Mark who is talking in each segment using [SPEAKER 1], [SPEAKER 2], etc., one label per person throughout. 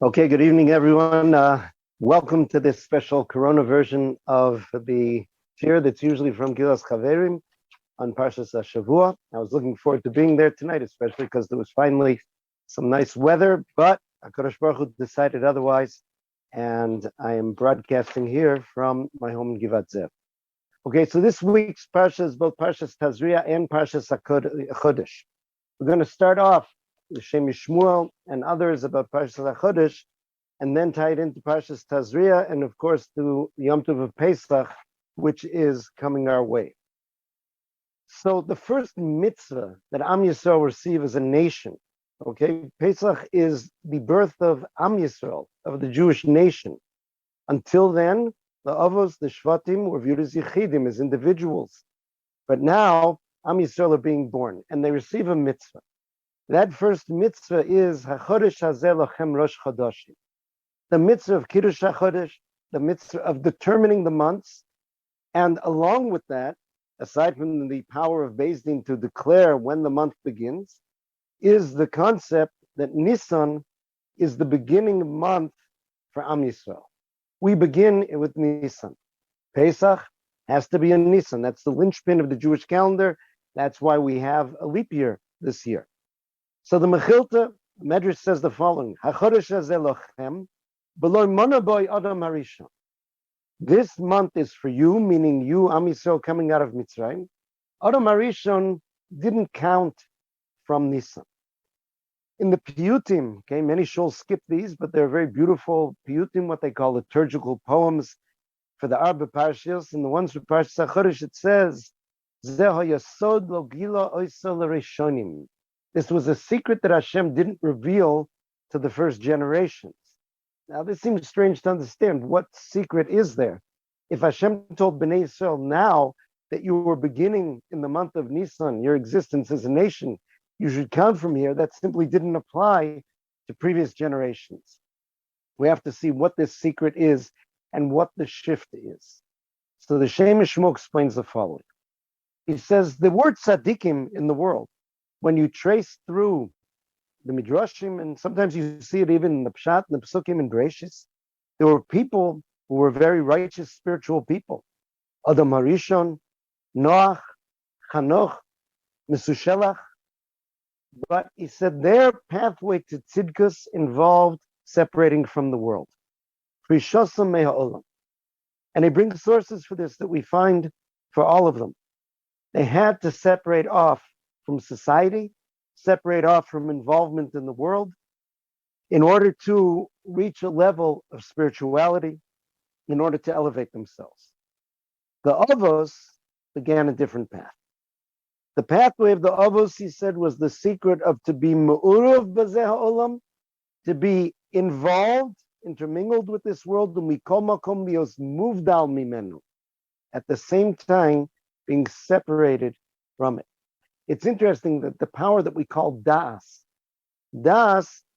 [SPEAKER 1] Okay, good evening, everyone. Welcome to this special Corona version of the shir that's usually from Gilas Chaverim on Parshas Shavua. I was looking forward to being there tonight, especially because there was finally some nice weather, but HaKadosh Baruch Hu decided otherwise, and I am broadcasting here from my home in Givat Zev. Okay, so this week's Parsha is both Parshas Tazria and Parshas HaChodesh. We're going to start off with Shem MiShmuel and others about Parshas HaChodesh, and then tie it into Parshas Tazria, and of course to Yom Tov of Pesach, which is coming our way. So the first mitzvah that Am Yisrael receive as a nation, okay, Pesach is the birth of Am Yisrael, of the Jewish nation. Until then, the Avos, the Shvatim, were viewed as Yechidim, as individuals. But now, Am Yisrael are being born, and they receive a mitzvah. That first mitzvah is HaChodesh Hazeh Lochem Rosh Chodashim. The mitzvah of Kiddush HaChodesh, the mitzvah of determining the months, and along with that, aside from the power of Beis Din to declare when the month begins, is the concept that Nisan is the beginning month for Am Yisrael. We begin with Nisan. Pesach has to be in Nisan. That's the linchpin of the Jewish calendar. That's why we have a leap year this year. So the Mechilta, Medrash says the following: HaChodesh Hazeh Lochem B'lo Mana Boi Adam Harishon. This month is for you, meaning you, Am Yisrael, coming out of Mitzrayim. Adam Harishon didn't count from Nisan. In the Piyutim, okay, many shuls skip these, but they're very beautiful Piyutim, what they call liturgical poems for the Arba Parshas. And the ones for Parshas HaChodesh, it says, Zeh hayasod lo gila oisel l'rishonim. This was a secret that Hashem didn't reveal to the first generations. Now, this seems strange to understand. What secret is there? If Hashem told Bnei Yisrael now that you were beginning in the month of Nisan, your existence as a nation, you should count from here, that simply didn't apply to previous generations. We have to see what this secret is and what the shift is. So the Shem MiShmuel explains the following. He says, the word tzaddikim in the world, when you trace through the Midrashim, and sometimes you see it even in the Pshat, and the Psukim, and Bereshis, there were people who were very righteous spiritual people. Adam Harishon, Noach, Chanoch, Mesushelach. But he said their pathway to tzidkus involved separating from the world. Prishosam me'ha'olam. And he brings sources for this that we find for all of them. They had to separate off from society, separate off from involvement in the world, in order to reach a level of spirituality, in order to elevate themselves. The Avos began a different path. The pathway of the Avos, he said, was the secret of to be me'uruv b'zeh ha'olam, to be involved, intermingled with this world, and mikol makom lios muvdal mimenu, at the same time being separated from it. It's interesting that the power that we call das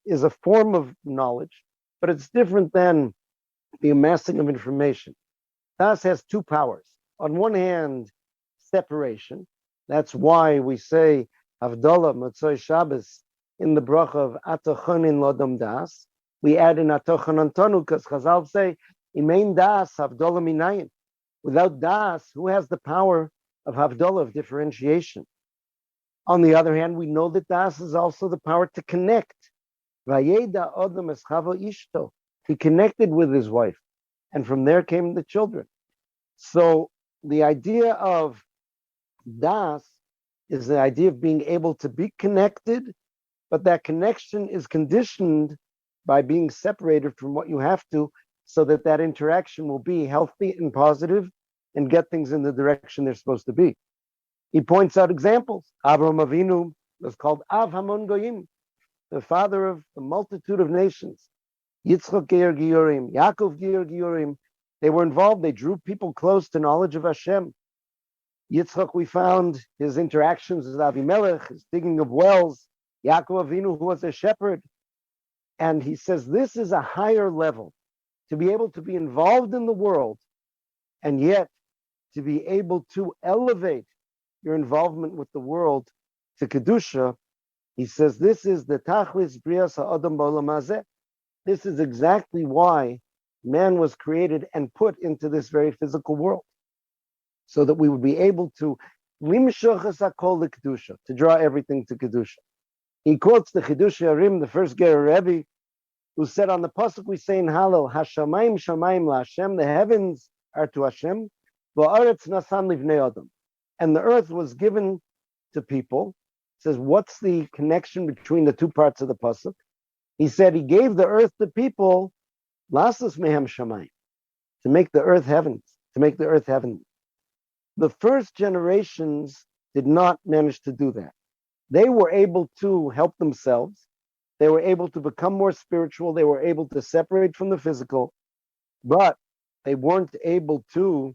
[SPEAKER 1] is a form of knowledge, but it's different than the amassing of information. Das has two powers. On one hand, separation. That's why we say Havdalah Motzoi Shabbos in the bracha of Atochonin Lodom Das. We add in Atochon Antonu because Chazal say Imein Das Havdalah Minayin. Without Das, who has the power of Havdalah, of differentiation? On the other hand, we know that Das is also the power to connect. Vayeda Odom Eschavo Ishto. He connected with his wife, and from there came the children. So the idea of Das is the idea of being able to be connected, but that connection is conditioned by being separated from what you have to, so that that interaction will be healthy and positive and get things in the direction they're supposed to be. He points out examples. Avraham Avinu was called Av Hamon Goyim, the father of the multitude of nations. Yitzchak Ger Giorim, Yaakov Ger Giorim, they were involved. They drew people close to knowledge of Hashem. Yitzchak, we found his interactions with Avimelech, his digging of wells. Yaakov Avinu, who was a shepherd. And he says this is a higher level, to be able to be involved in the world, and yet to be able to elevate your involvement with the world to Kedusha. He says this is the Tachlis Brias HaAdam Ba'olam Hazeh. This is exactly why man was created and put into this very physical world, so that we would be able to draw everything to Kedusha. He quotes the Chidush Yarim, the first Ger Rabbi, who said on the pasuk we say in Hallel, Hashamayim Shamayim LaHashem, the heavens are to Hashem, Va'aretz Nasan Livnei Adam, and the earth was given to people. It says, what's the connection between the two parts of the pasuk? He said he gave the earth to people, Lasas Mehem Shamayim, to make the earth heavens, to make the earth heavenly. The first generations did not manage to do that. They were able to help themselves. They were able to become more spiritual. They were able to separate from the physical, but they weren't able to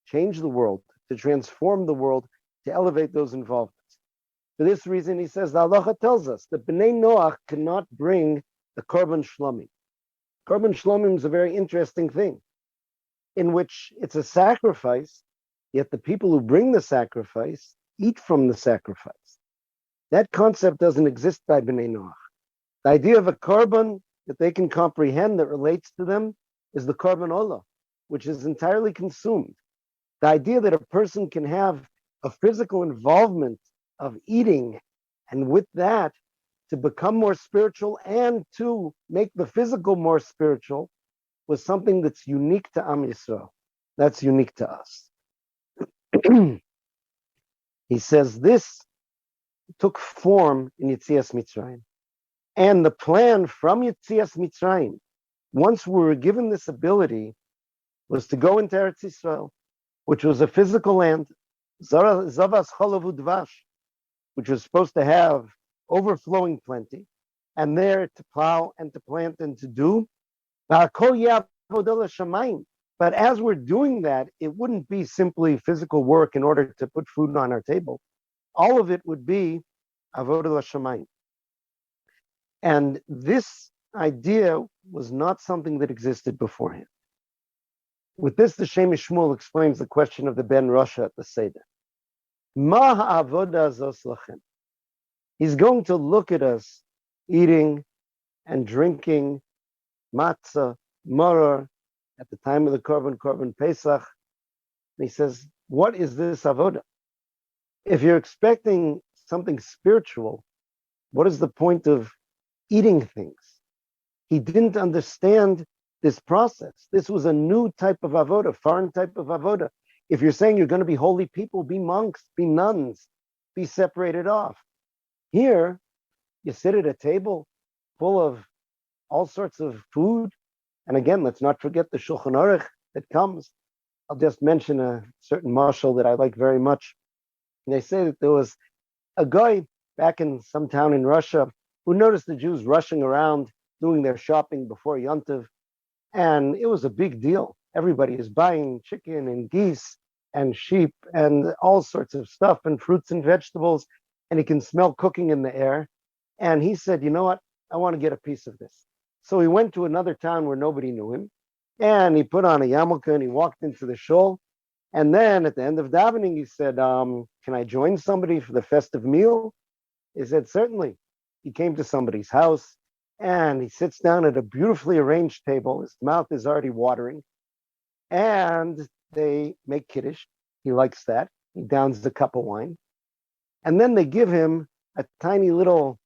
[SPEAKER 1] change the world, to transform the world, to elevate those involvements. For this reason, he says, the halacha tells us that Bnei Noach cannot bring the korban shlomim. Korban shlomim is a very interesting thing, in which it's a sacrifice, yet the people who bring the sacrifice eat from the sacrifice. That concept doesn't exist by Bnei Noach. The idea of a korban that they can comprehend that relates to them is the korban olah, which is entirely consumed. The idea that a person can have a physical involvement of eating, and with that, to become more spiritual and to make the physical more spiritual, was something that's unique to Am Yisrael. That's unique to us. He says this took form in Yetzias Mitzrayim. And the plan from Yetzias Mitzrayim, once we were given this ability, was to go into Eretz Yisrael, which was a physical land, Zavas Cholav Udvash, which was supposed to have overflowing plenty, and there to plow and to plant and to do. But as we're doing that, it wouldn't be simply physical work in order to put food on our table. All of it would be avodah l'shamayim. And this idea was not something that existed beforehand. With this, the Shem MiShmuel explains the question of the Ben Rasha at the Seder. Ma ha'avodah zos lachem. He's going to look at us eating and drinking matzah, maror, at the time of the Korban Pesach. And he says, what is this avodah? If you're expecting something spiritual, what is the point of eating things? He didn't understand this process. This was a new type of avodah, foreign type of avodah. If you're saying you're going to be holy people, be monks, be nuns, be separated off. Here, you sit at a table full of all sorts of food. And again, let's not forget the Shulchan Aruch that comes. I'll just mention a certain mashal that I like very much. And they say that there was a guy back in some town in Russia who noticed the Jews rushing around doing their shopping before Yontiv. And it was a big deal. Everybody is buying chicken and geese and sheep and all sorts of stuff and fruits and vegetables. And he can smell cooking in the air. And he said, you know what? I want to get a piece of this. So he went to another town where nobody knew him. And he put on a yarmulke and he walked into the shul. And then at the end of davening, he said, can I join somebody for the festive meal? He said, certainly. He came to somebody's house and he sits down at a beautifully arranged table. His mouth is already watering. And they make kiddush. He likes that. He downs a cup of wine. And then they give him a tiny little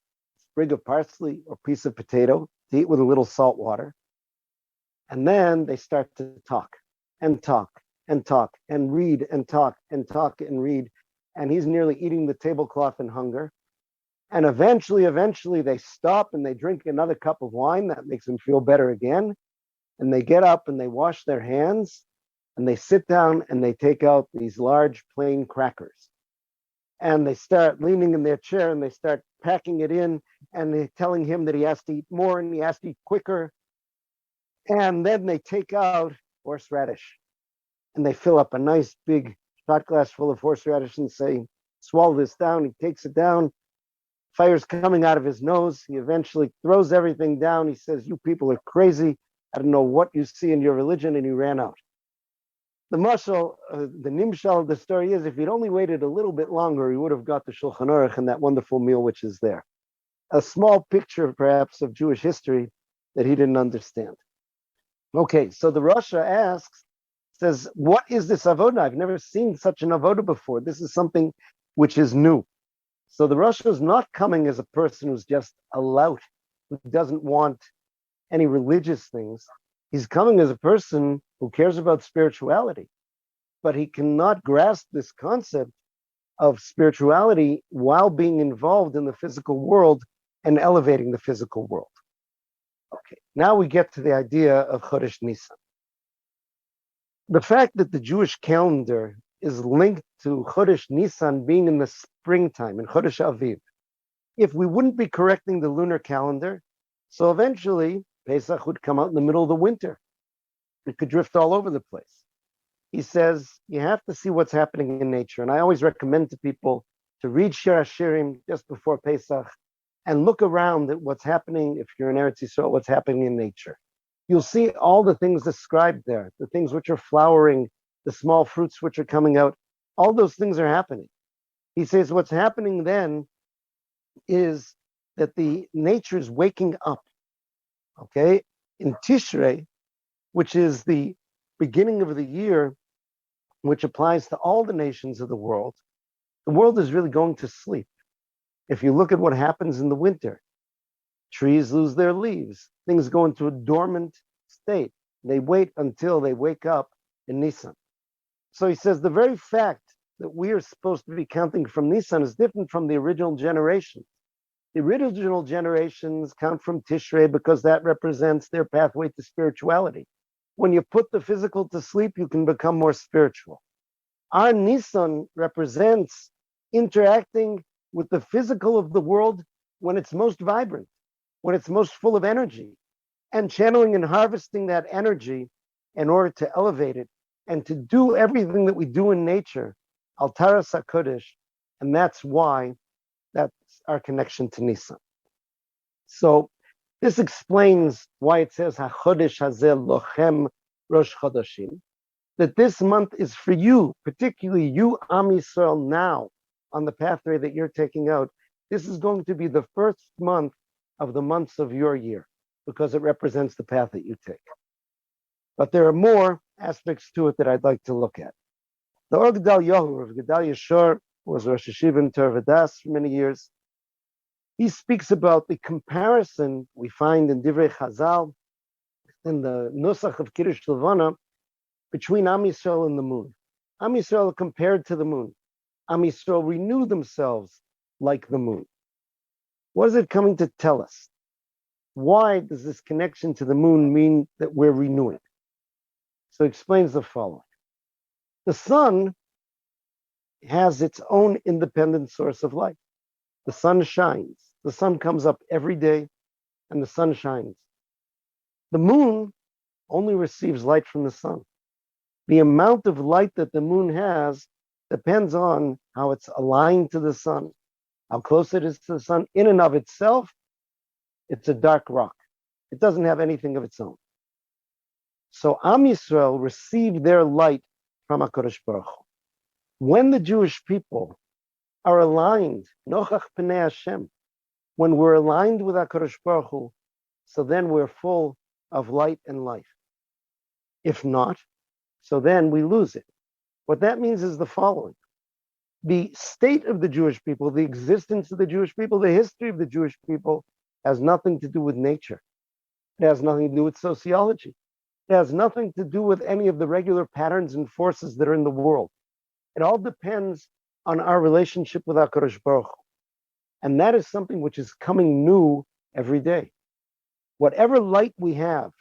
[SPEAKER 1] sprig of parsley or piece of potato to eat with a little salt water. And then they start to talk and talk and talk and read and talk and talk and read. And he's nearly eating the tablecloth in hunger. And eventually they stop and they drink another cup of wine. That makes them feel better again. And they get up and they wash their hands and they sit down and they take out these large plain crackers. And they start leaning in their chair and they start packing it in and they're telling him that he has to eat more and he has to eat quicker. And then they take out horseradish and they fill up a nice big shot glass full of horseradish and say, swallow this down. He takes it down. Fire's coming out of his nose. He eventually throws everything down. He says, you people are crazy. I don't know what you see in your religion. And he ran out. The mashal, the nimshal of the story is, if he'd only waited a little bit longer, he would have got the Shulchan Aruch and that wonderful meal which is there. A small picture, perhaps, of Jewish history that he didn't understand. Okay, so the Rasha asks, says, what is this avoda? I've never seen such an avoda before. This is something which is new. So the Rasha is not coming as a person who's just a lout, who doesn't want any religious things. He's coming as a person who cares about spirituality, but he cannot grasp this concept of spirituality while being involved in the physical world and elevating the physical world. Okay, now we get to the idea of Chodesh Nisan. The fact that the Jewish calendar is linked to Chodesh Nisan being in the springtime, in Chodesh Aviv. If we wouldn't be correcting the lunar calendar, so eventually Pesach would come out in the middle of the winter. It could drift all over the place. He says, you have to see what's happening in nature. And I always recommend to people to read Shir HaShirim just before Pesach and look around at what's happening, if you're in Eretz Yisrael, what's happening in nature. You'll see all the things described there, the things which are flowering, the small fruits which are coming out. All those things are happening. He says what's happening then is that the nature is waking up. Okay? In Tishrei, which is the beginning of the year, which applies to all the nations of the world is really going to sleep. If you look at what happens in the winter, trees lose their leaves, things go into a dormant state. They wait until they wake up in Nisan. So he says the very fact that we are supposed to be counting from Nisan is different from the original generation. The original generations count from Tishrei because that represents their pathway to spirituality. When you put the physical to sleep, you can become more spiritual. Our Nisan represents interacting with the physical of the world when it's most vibrant, when it's most full of energy, and channeling and harvesting that energy in order to elevate it and to do everything that we do in nature, Altaras HaChodesh, and that's why that's our connection to Nisan. So this explains why it says HaChodesh Hazeh Lochem Rosh Chodashim, that this month is for you, particularly you, Am Yisrael, now on the pathway that you're taking out. This is going to be the first month of the months of your year because it represents the path that you take. But there are more aspects to it that I'd like to look at. The Or Gedal Yahu of Gedal Yeshur was Rosh Hashiva in Torvadas for many years. He speaks about the comparison we find in Divrei Chazal, in the Nusach of Kiddush Levana, between Am Yisrael and the moon. Am Yisrael compared to the moon. Am Yisrael renew themselves like the moon. What is it coming to tell us? Why does this connection to the moon mean that we're renewing? So he explains the following. The sun has its own independent source of light. The sun shines. The sun comes up every day and the sun shines. The moon only receives light from the sun. The amount of light that the moon has depends on how it's aligned to the sun, how close it is to the sun. In and of itself, it's a dark rock. It doesn't have anything of its own. So Am Yisrael received their light from HaKadosh Baruch Hu. When the Jewish people are aligned, Nochach Pnei Hashem, when we're aligned with HaKadosh Baruch Hu, so then we're full of light and life. If not, so then we lose it. What that means is the following. The state of the Jewish people, the existence of the Jewish people, the history of the Jewish people has nothing to do with nature. It has nothing to do with sociology. It has nothing to do with any of the regular patterns and forces that are in the world. It all depends on our relationship with HaKadosh Baruch Hu. And that is something which is coming new every day. Whatever light we have,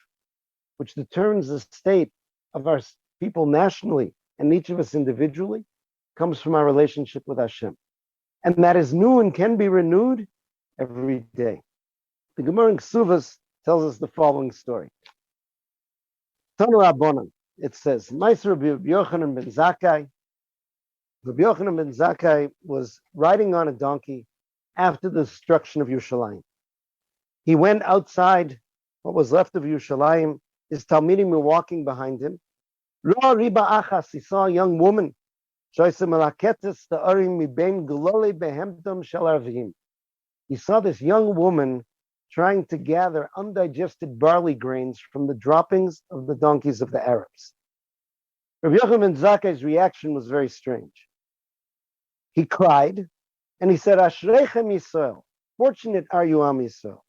[SPEAKER 1] which determines the state of our people nationally and each of us individually, comes from our relationship with Hashem. And that is new and can be renewed every day. The Gemara in Ksuvas tells us the following story. Tanu Rabbanan, it says, Meiser Rabbi Yochanan ben Zakkai. Rabbi Yochanan ben Zakkai was riding on a donkey after the destruction of Yerushalayim. He went outside what was left of Yerushalayim. His Talmidim were walking behind him. Ra riba achas, he saw a young woman. He saw this young woman trying to gather undigested barley grains from the droppings of the donkeys of the Arabs. Rabbi Yochanan ben Zakkai's reaction was very strange. He cried and he said, Ashreichem Yisrael, fortunate are you, Am Yisrael.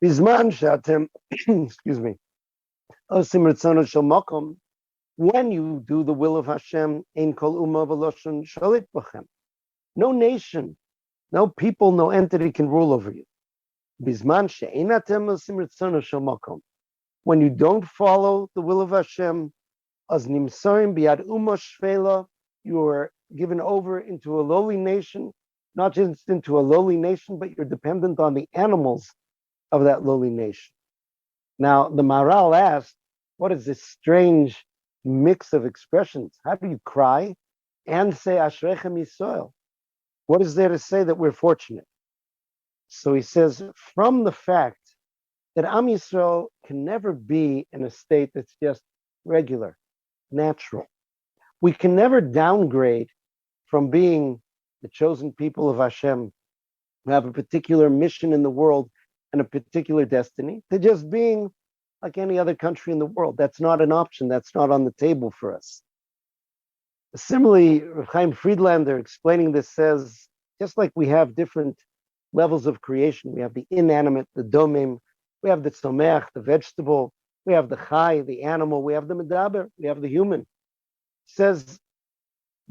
[SPEAKER 1] Bizman she'atem, excuse me, osim ritzono shel makom, when you do the will of Hashem, ein kol umma v'loshon shalit b'chem. No nation, no people, no entity can rule over you. Bizman she'einatem osim ritzono shel makom. When you don't follow the will of Hashem, as nimsorim biad umma shvela, you are given over into a lowly nation, not just into a lowly nation, but you're dependent on the animals of that lowly nation. Now, the Maharal asked, what is this strange mix of expressions? How do you cry and say Ashrechem Yisrael? What is there to say that we're fortunate? So he says, from the fact that Am Yisrael can never be in a state that's just regular, natural. We can never downgrade from being the chosen people of Hashem, who have a particular mission in the world and a particular destiny, to just being like any other country in the world. That's not an option. That's not on the table for us. Similarly, Chaim Friedlander explaining this says, just like we have different levels of creation, we have the inanimate, the domim, we have the tzomech, the vegetable, we have the chai, the animal, we have the medaber, we have the human. Says,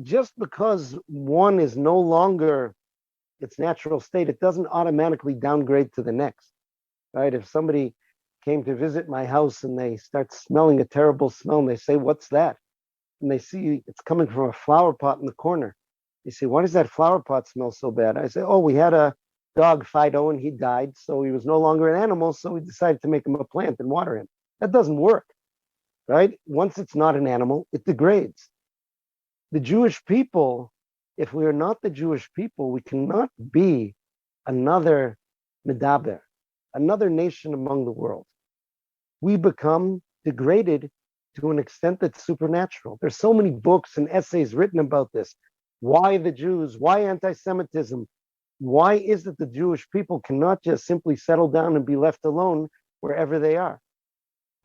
[SPEAKER 1] just because one is no longer its natural state, it doesn't automatically downgrade to the next, right? If somebody came to visit my house and they start smelling a terrible smell and they say, what's that? And they see it's coming from a flower pot in the corner. They say, why does that flower pot smell so bad? I say, oh, we had a dog, Fido, and he died, so he was no longer an animal, so we decided to make him a plant and water him. That doesn't work, right? Once it's not an animal, it degrades. The Jewish people, if we are not the Jewish people, we cannot be another medaber, another nation among the world. We become degraded to an extent that's supernatural. There's so many books and essays written about this. Why the Jews? Why anti-Semitism? Why is it the Jewish people cannot just simply settle down and be left alone wherever they are?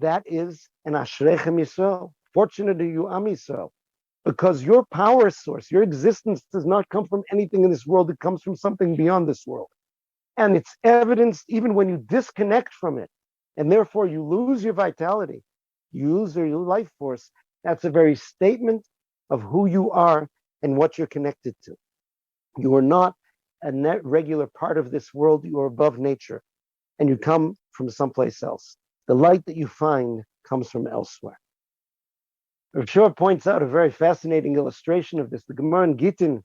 [SPEAKER 1] That is an Ashrechem Yisrael. Fortunate are you, Am Yisrael. Because your power source, your existence does not come from anything in this world. It comes from something beyond this world. And it's evidenced even when you disconnect from it. And therefore you lose your vitality, you lose your life force. That's a very statement of who you are and what you're connected to. You are not a regular part of this world. You are above nature. And you come from someplace else. The light that you find comes from elsewhere. Rav Shor points out a very fascinating illustration of this. The Gemara in Gittin,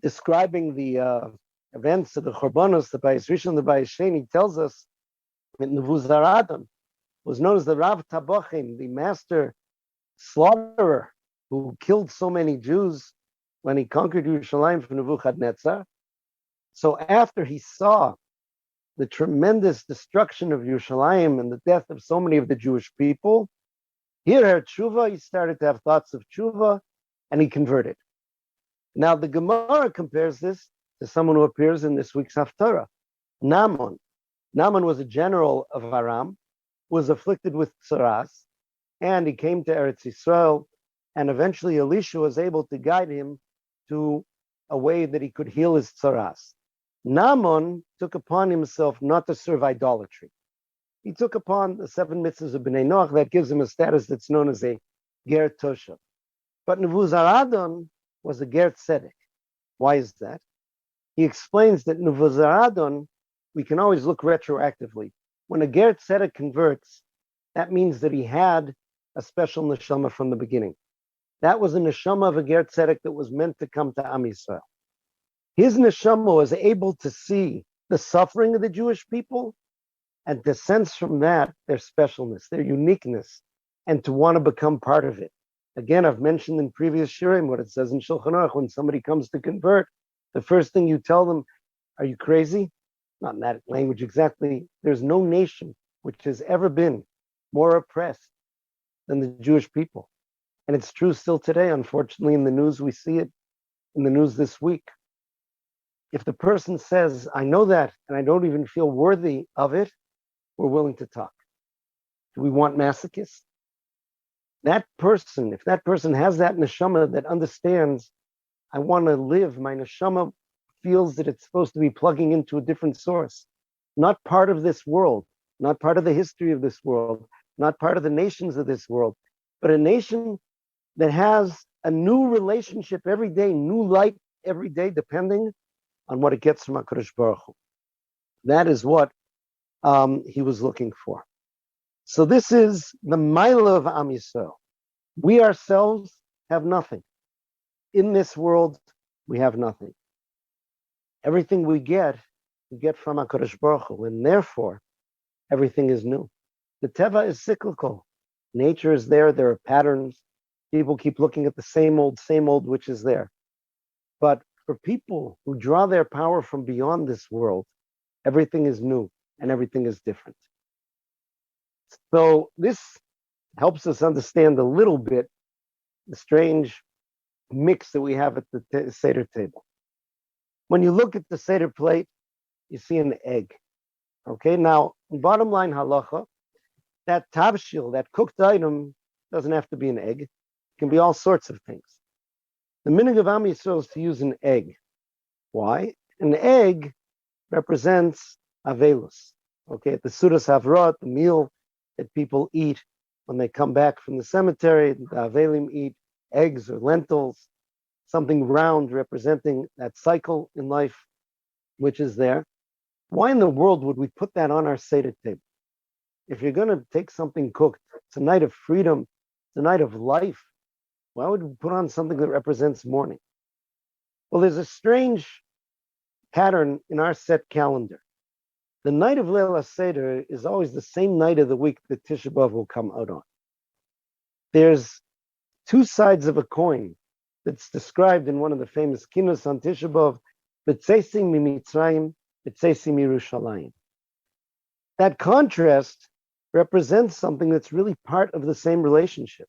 [SPEAKER 1] describing the events of the Chorbanos, the Bayis Rishon, the Bayis Sheni, tells us that Nebuzaradon was known as the Rav Tabachim, the master slaughterer who killed so many Jews when he conquered Yerushalayim from Nebuchadnezzar. So after he saw the tremendous destruction of Yerushalayim and the death of so many of the Jewish people, here at tshuva, he started to have thoughts of tshuva, and he converted. Now, the Gemara compares this to someone who appears in this week's Haftarah, Naaman. Naaman was a general of Aram, was afflicted with tsaras, and he came to Eretz Yisrael, and eventually Elisha was able to guide him to a way that he could heal his tsaras. Naaman took upon himself not to serve idolatry. He took upon the 7 mitzvahs of Bnei Noach that gives him a status that's known as a ger toshav. But Nebuzaradon was a ger tzedek. Why is that? He explains that Nebuzaradon, we can always look retroactively. When a ger tzedek converts, that means that he had a special neshama from the beginning. That was a neshama of a ger tzedek that was meant to come to Am Yisrael. His neshama was able to see the suffering of the Jewish people and to sense from that their specialness, their uniqueness, and to want to become part of it. Again, I've mentioned in previous shirim what it says in Shulchan Aruch, when somebody comes to convert, the first thing you tell them, are you crazy? Not in that language exactly. There's no nation which has ever been more oppressed than the Jewish people. And it's true still today. Unfortunately, in the news, we see it in the news this week. If the person says, I know that, and I don't even feel worthy of it, we're willing to talk. Do we want masochists? That person, if that person has that neshama that understands, I want to live, my neshama feels that it's supposed to be plugging into a different source, not part of this world, not part of the history of this world, not part of the nations of this world, but a nation that has a new relationship every day, new light every day, depending on what it gets from HaKadosh Baruch Hu. That is what he was looking for. So this is the Maila of Am Yisrael. We ourselves have nothing. In this world, we have nothing. Everything we get from HaKadosh Baruch Hu, and therefore, everything is new. The Teva is cyclical. Nature is there. There are patterns. People keep looking at the same old, which is there. But for people who draw their power from beyond this world, everything is new and everything is different. So this helps us understand a little bit the strange mix that we have at the Seder table. When you look at the Seder plate, you see an egg. Okay, now, bottom line halacha, that tavshil, that cooked item, doesn't have to be an egg. It can be all sorts of things. The minhag of Am Yisrael is to use an egg. Why? An egg represents avelus. Okay, at the Sudas Havrot, the meal that people eat when they come back from the cemetery, the avelim eat eggs or lentils, something round representing that cycle in life, which is there. Why in the world would we put that on our Seder table? If you're going to take something cooked, it's a night of freedom, it's a night of life. Why would we put on something that represents mourning? Well, there's a strange pattern in our set calendar. The night of Leil HaSeder is always the same night of the week that Tisha B'Av will come out on. There's two sides of a coin that's described in one of the famous kinos on Tisha B'Av, B'tzeisim miMitzrayim, B'tzeisim Yerushalayim. That contrast represents something that's really part of the same relationship.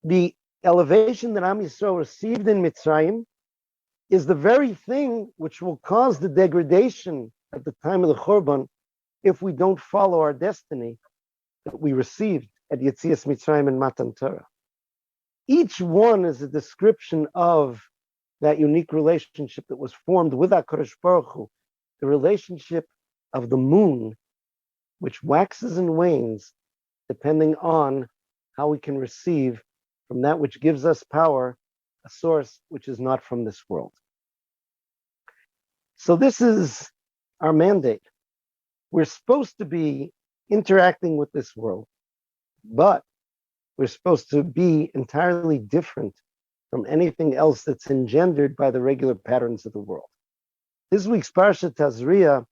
[SPEAKER 1] The elevation that Am Yisrael received in Mitzrayim is the very thing which will cause the degradation at the time of the Churban if we don't follow our destiny that we received at Yetzias Mitzrayim and Matan Torah. Each one is a description of that unique relationship that was formed with HaKadosh Baruch Hu, the relationship of the moon, which waxes and wanes depending on how we can receive from that which gives us power, a source which is not from this world. So this is our mandate. We're supposed to be interacting with this world, but we're supposed to be entirely different from anything else that's engendered by the regular patterns of the world. This week's Parshas Tazriah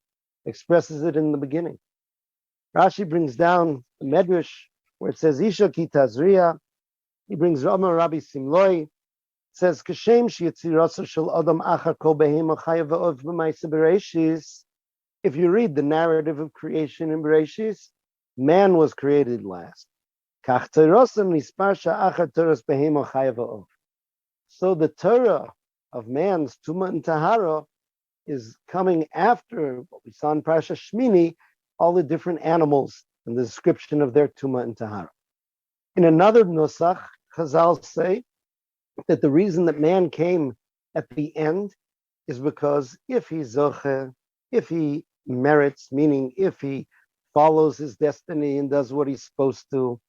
[SPEAKER 1] expresses it in the beginning. Rashi brings down the Medrash where it says, Isha ki Tazriah. He brings Rabbi Simloi, says, Kashem sheyitzirasa shel adam achar kol behema chayav v'ov b'maisa bereshis. If you read the narrative of creation in Bereshis, man was created last. Kach teirasa nispar sha'achar Torahs behema chayav v'ov. So the Torah of man's Tumah and Tahara is coming after what we saw in Parashas Shmini, all the different animals and the description of their Tumah and Tahara. In another Nusach, Chazal say that the reason that man came at the end is because if he zoche, if he merits, meaning if he follows his destiny and does what he's supposed to,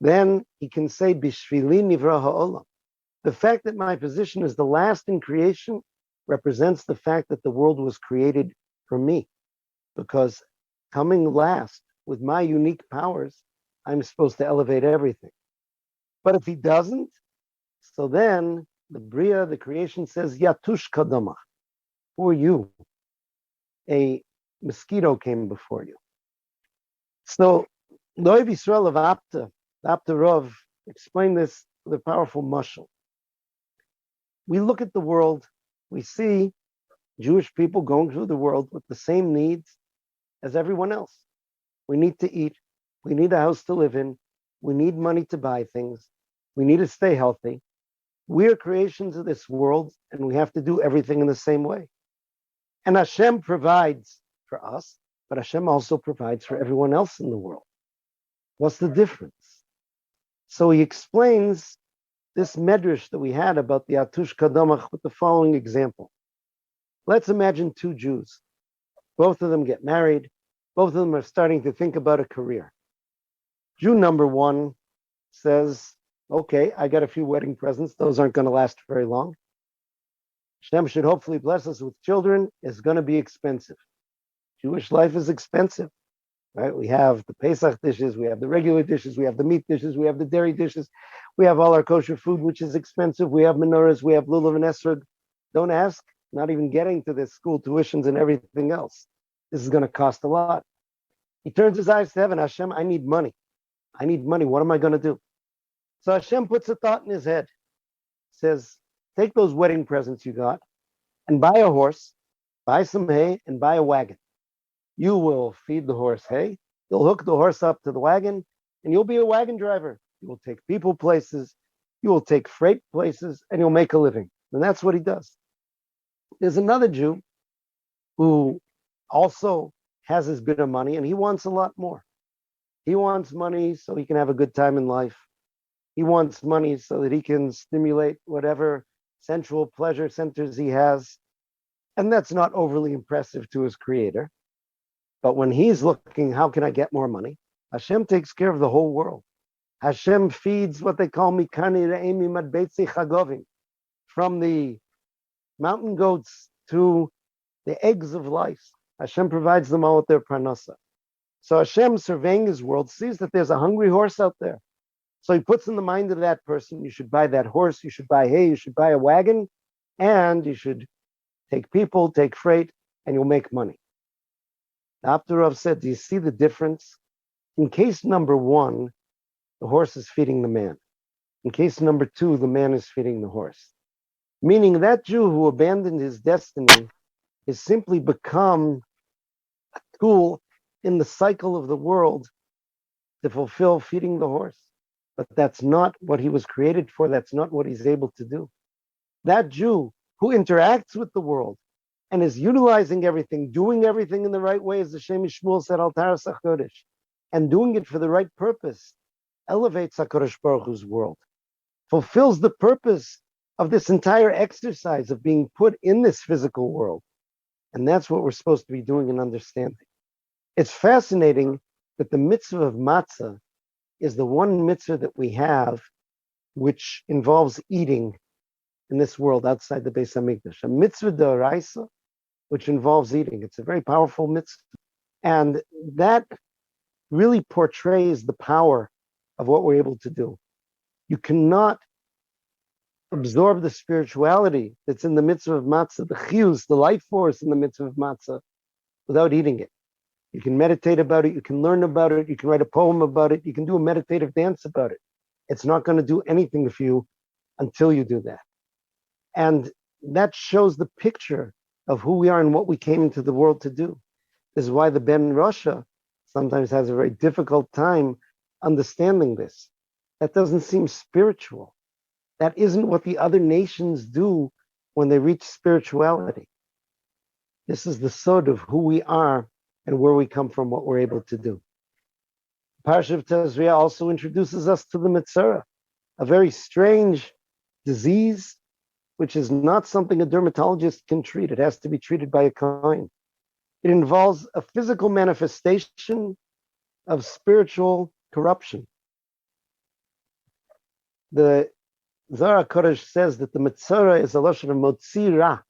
[SPEAKER 1] then he can say, Bishvili nivra ha'olam. The fact that my position is the last in creation represents the fact that the world was created for me, because coming last with my unique powers, I'm supposed to elevate everything. But if he doesn't, so then the Bria, the creation says, Yatush kadamach. Who are you? A mosquito came before you. So Loev Yisrael of Apta, Rov, explained this with a powerful mashal. We look at the world, we see Jewish people going through the world with the same needs as everyone else. We need to eat, we need a house to live in, we need money to buy things, we need to stay healthy. We are creations of this world, and we have to do everything in the same way. And Hashem provides for us, but Hashem also provides for everyone else in the world. What's the difference? So he explains this medrash that we had about the Atush Kadamach with the following example. Let's imagine two Jews. Both of them get married. Both of them are starting to think about a career. Jew number one says, okay, I got a few wedding presents. Those aren't going to last very long. Shem should hopefully bless us with children. It's going to be expensive. Jewish life is expensive, right? We have the Pesach dishes, we have the regular dishes, we have the meat dishes, we have the dairy dishes, we have all our kosher food, which is expensive. We have menorahs, we have lulav and esrog. Don't ask, not even getting to the school tuitions and everything else. This is going to cost a lot. He turns his eyes to heaven. Hashem, I need money. I need money. What am I going to do? So Hashem puts a thought in his head. Says, take those wedding presents you got and buy a horse, buy some hay, and buy a wagon. You will feed the horse hay. You'll hook the horse up to the wagon, and you'll be a wagon driver. You will take people places. You will take freight places, and you'll make a living. And that's what he does. There's another Jew who also has his bit of money, and he wants a lot more. He wants money so he can have a good time in life. He wants money so that he can stimulate whatever sensual pleasure centers he has. And that's not overly impressive to his creator. But when he's looking, how can I get more money? Hashem takes care of the whole world. Hashem feeds what they call mikani re'emi madbeitzi chagovim. From the mountain goats to the eggs of life. Hashem provides them all with their pranasa. So Hashem, surveying his world, sees that there's a hungry horse out there. So he puts in the mind of that person, you should buy that horse, you should buy hay, you should buy a wagon, and you should take people, take freight, and you'll make money. The Abdurov said, do you see the difference? In case number one, the horse is feeding the man. In case number two, the man is feeding the horse. Meaning that Jew who abandoned his destiny has simply become a tool in the cycle of the world to fulfill feeding the horse. But that's not what he was created for. That's not what he's able to do. That Jew who interacts with the world and is utilizing everything, doing everything in the right way, as the MiShmuel said, Parashas HaChodesh, and doing it for the right purpose, elevates HaKadosh Baruch Hu's world, fulfills the purpose of this entire exercise of being put in this physical world. And that's what we're supposed to be doing and understanding. It's fascinating that the mitzvah of matzah is the one mitzvah that we have which involves eating in this world outside the Beis Hamikdash. A mitzvah d'oraisa, which involves eating. It's a very powerful mitzvah. And that really portrays the power of what we're able to do. You cannot absorb the spirituality that's in the mitzvah of matzah, the chiyus, the life force in the mitzvah of matzah, without eating it. You can meditate about it, you can learn about it, you can write a poem about it, you can do a meditative dance about it. It's not going to do anything for you until you do that. And that shows the picture of who we are and what we came into the world to do. This is why the Ben Rasha sometimes has a very difficult time understanding this. That doesn't seem spiritual. That isn't what the other nations do when they reach spirituality. This is the sod of who we are and where we come from, what we're able to do. Parashas of Tazria also introduces us to the Metzora, a very strange disease, which is not something a dermatologist can treat. It has to be treated by a kohen. It involves a physical manifestation of spiritual corruption. The Zohar HaKodesh says that the Metzora is a lashon of motzi ra,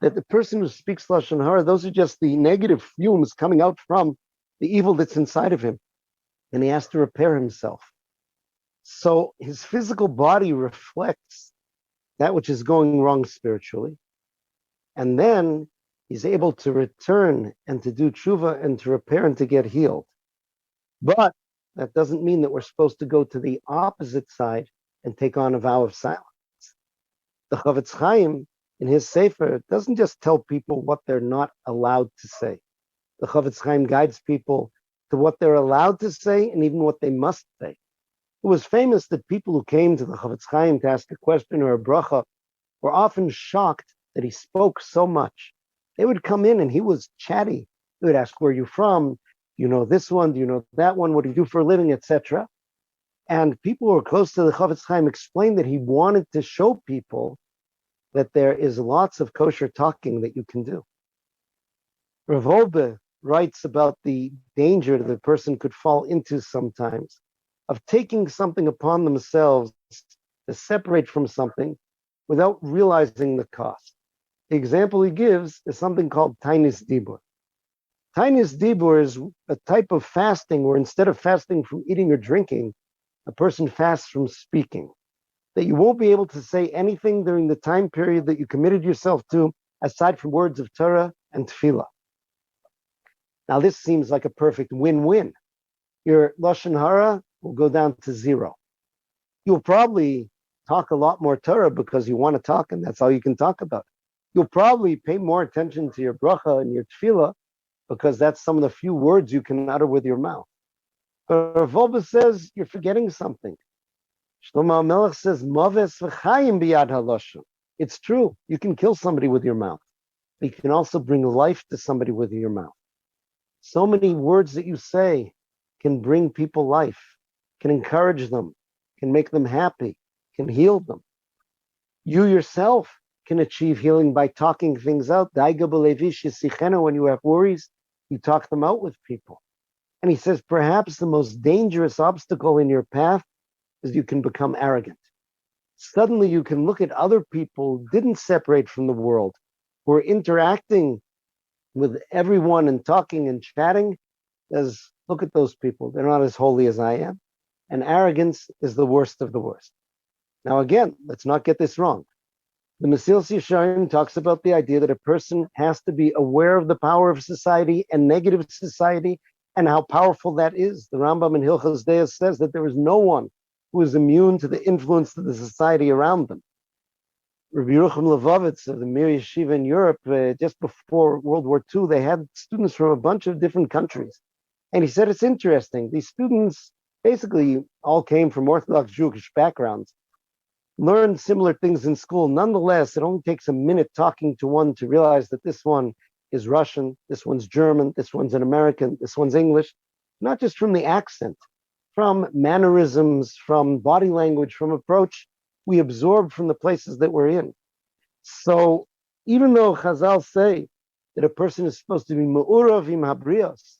[SPEAKER 1] that the person who speaks lashon hara, those are just the negative fumes coming out from the evil that's inside of him, and he has to repair himself. So his physical body reflects that which is going wrong spiritually, and then he's able to return and to do tshuva and to repair and to get healed. But that doesn't mean that we're supposed to go to the opposite side and take on a vow of silence. The Chavetz Chaim, in his Sefer, doesn't just tell people what they're not allowed to say. The Chavetz Chaim guides people to what they're allowed to say and even what they must say. It was famous that people who came to the Chavetz Chaim to ask a question or a bracha were often shocked that he spoke so much. They would come in and he was chatty. They would ask, where are you from? Do you know this one? Do you know that one? What do you do for a living, etc.? And people who were close to the Chofetz Chaim explained that he wanted to show people that there is lots of kosher talking that you can do. Rav Holbe writes about the danger that a person could fall into sometimes of taking something upon themselves to separate from something without realizing the cost. The example he gives is something called Tainis Dibur. Tainis Dibur is a type of fasting where instead of fasting from eating or drinking, a person fasts from speaking. That you won't be able to say anything during the time period that you committed yourself to, aside from words of Torah and Tefillah. Now, this seems like a perfect win-win. Your Lashon Hara will go down to zero. You'll probably talk a lot more Torah because you want to talk, and that's all you can talk about. You'll probably pay more attention to your bracha and your tefillah because that's some of the few words you can utter with your mouth. But Rav Wolbe says you're forgetting something. Shlomo HaMelech says, Maves v'chayim biyad halashon. It's true. You can kill somebody with your mouth. But you can also bring life to somebody with your mouth. So many words that you say can bring people life, can encourage them, can make them happy, can heal them. You yourself can achieve healing by talking things out. When you have worries, you talk them out with people. And he says, perhaps the most dangerous obstacle in your path is you can become arrogant. Suddenly you can look at other people who didn't separate from the world, who are interacting with everyone and talking and chatting, as look at those people. They're not as holy as I am. And arrogance is the worst of the worst. Now again, let's not get this wrong. The Mesilas Yesharim talks about the idea that a person has to be aware of the power of society and negative society and how powerful that is. The Rambam in Hilchos Deos says that there is no one who is immune to the influence of the society around them. Rabbi Yerucham Levovitz of the Mir Yeshiva in Europe, just before World War II, they had students from a bunch of different countries. And he said it's interesting. These students basically all came from Orthodox Jewish backgrounds, learned similar things in school. Nonetheless, it only takes a minute talking to one to realize that this one is Russian, this one's German, this one's an American, this one's English, not just from the accent, from mannerisms, from body language, from approach. We absorb from the places that we're in. So even though Chazal say that a person is supposed to be me'urav im habrios,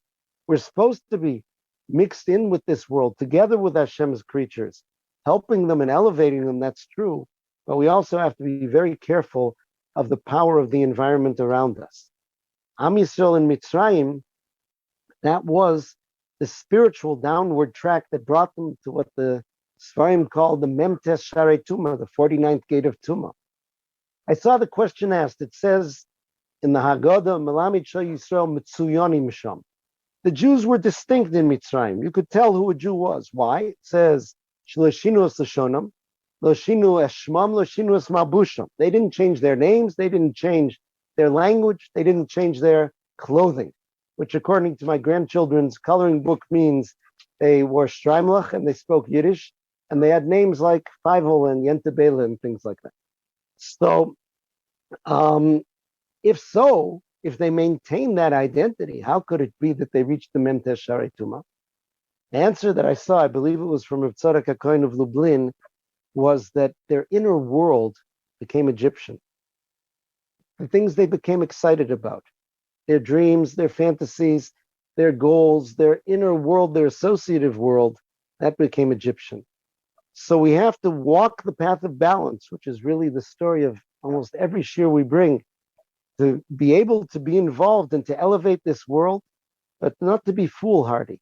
[SPEAKER 1] we're supposed to be mixed in with this world, together with Hashem's creatures, helping them and elevating them, that's true. But we also have to be very careful of the power of the environment around us. Am Yisrael in Mitzrayim, that was the spiritual downward track that brought them to what the Sfarim called the Memtes Sharei Tumah, the 49th gate of Tumah. I saw the question asked. It says in the Haggadah, Melamid Shal Yisrael Mitzuyonim Sham. The Jews were distinct in Mitzrayim. You could tell who a Jew was. Why? It says, Shloshinu es Lashonam, Loshinu es Shmam, Loshinu es Malbusham. They didn't change their names. They didn't change their language. They didn't change their clothing, which according to my grandchildren's coloring book means they wore Streimlach and they spoke Yiddish. And they had names like Fyvel and Yentebele and things like that. So, if they maintain that identity, how could it be that they reached the Memtes Sharei Tumah? The answer that I saw, I believe it was from Rav Tzadok HaKohen of Lublin, was that their inner world became Egyptian. The things they became excited about, their dreams, their fantasies, their goals, their inner world, their associative world, that became Egyptian. So we have to walk the path of balance, which is really the story of almost every shir we bring, to be able to be involved and to elevate this world, but not to be foolhardy,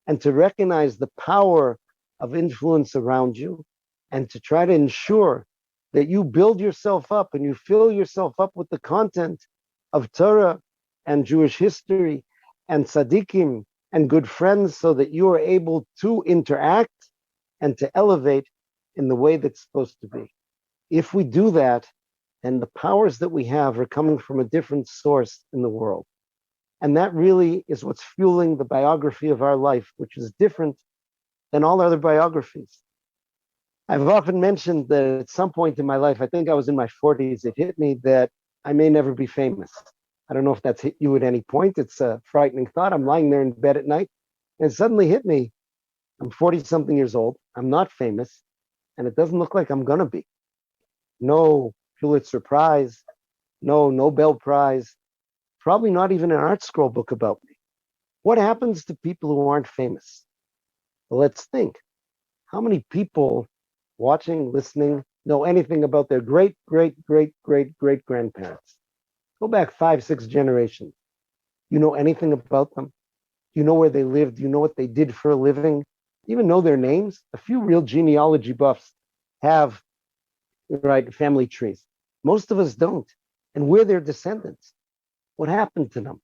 [SPEAKER 1] and to recognize the power of influence around you, and to try to ensure that you build yourself up and you fill yourself up with the content of Torah and Jewish history and tzaddikim and good friends so that you are able to interact and to elevate in the way that's supposed to be. If we do that, then the powers that we have are coming from a different source in the world. And that really is what's fueling the biography of our life, which is different than all other biographies. I've often mentioned that at some point in my life, I think I was in my 40s, it hit me that I may never be famous. I don't know if that's hit you at any point. It's a frightening thought. I'm lying there in bed at night, and it suddenly hit me. I'm 40-something years old. I'm not famous, and it doesn't look like I'm going to be. No Pulitzer Prize, no Nobel Prize, probably not even an art scroll book about me. What happens to people who aren't famous? Well, let's think. How many people watching, listening, know anything about their great, great, great, great, great grandparents? Go back 5, 6 generations. You know anything about them? Do you know where they lived? Do you know what they did for a living? Do you even know their names? A few real genealogy buffs have, right, family trees. Most of us don't. And we're their descendants. What happened to them?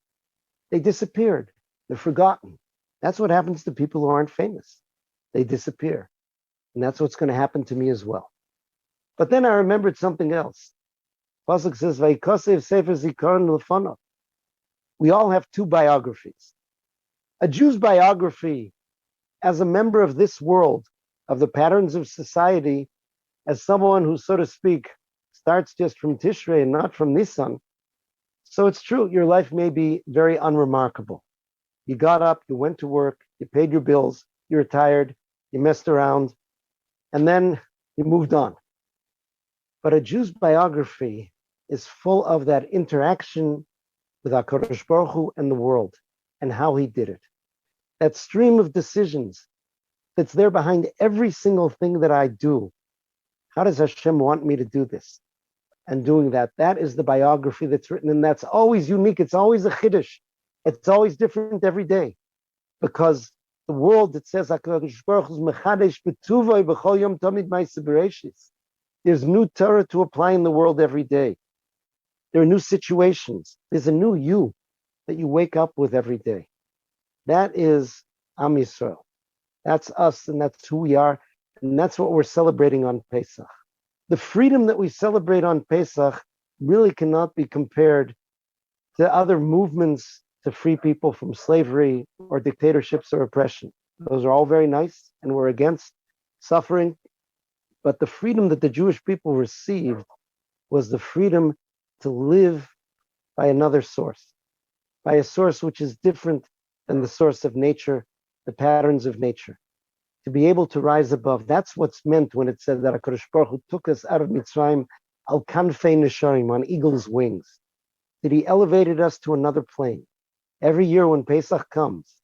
[SPEAKER 1] They disappeared. They're forgotten. That's what happens to people who aren't famous. They disappear. And that's what's going to happen to me as well. But then I remembered something else. Pasuk says, "Vayikosev sefer zikaron lefanov." We all have 2 biographies. A Jew's biography as a member of this world, of the patterns of society, as someone who, so to speak, starts just from Tishrei and not from Nisan. So it's true, your life may be very unremarkable. You got up, you went to work, you paid your bills, you retired, you messed around, and then you moved on. But a Jew's biography is full of that interaction with HaKodesh Baruch Hu and the world, and how he did it. That stream of decisions that's there behind every single thing that I do. How does Hashem want me to do this? And doing that, that is the biography that's written, and that's always unique. It's always a chiddush. It's always different every day. Because the world, it says, HaKodesh Baruch Hu is mechadesh b'tuvoi b'chol yom tamid ma'aseh bereshis. There's new Torah to apply in the world every day. There are new situations. There's a new you that you wake up with every day. That is Am Yisrael. That's us, and that's who we are, and that's what we're celebrating on Pesach. The freedom that we celebrate on Pesach really cannot be compared to other movements to free people from slavery or dictatorships or oppression. Those are all very nice, and we're against suffering. But the freedom that the Jewish people received was the freedom to live by another source, by a source which is different than the source of nature, the patterns of nature. To be able to rise above, that's what's meant when it said that HaKadosh Baruch Hu took us out of Mitzrayim al kanfei nesharim, on eagle's wings. That he elevated us to another plane. Every year when Pesach comes,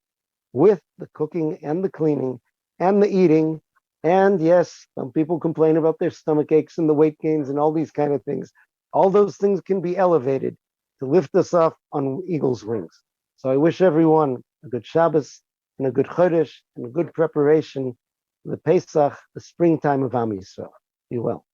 [SPEAKER 1] with the cooking and the cleaning and the eating, and yes, some people complain about their stomach aches and the weight gains and all these kind of things. All those things can be elevated to lift us up on eagle's wings. So I wish everyone a good Shabbos and a good Chodesh and a good preparation for the Pesach, the springtime of Am Yisrael. Be well.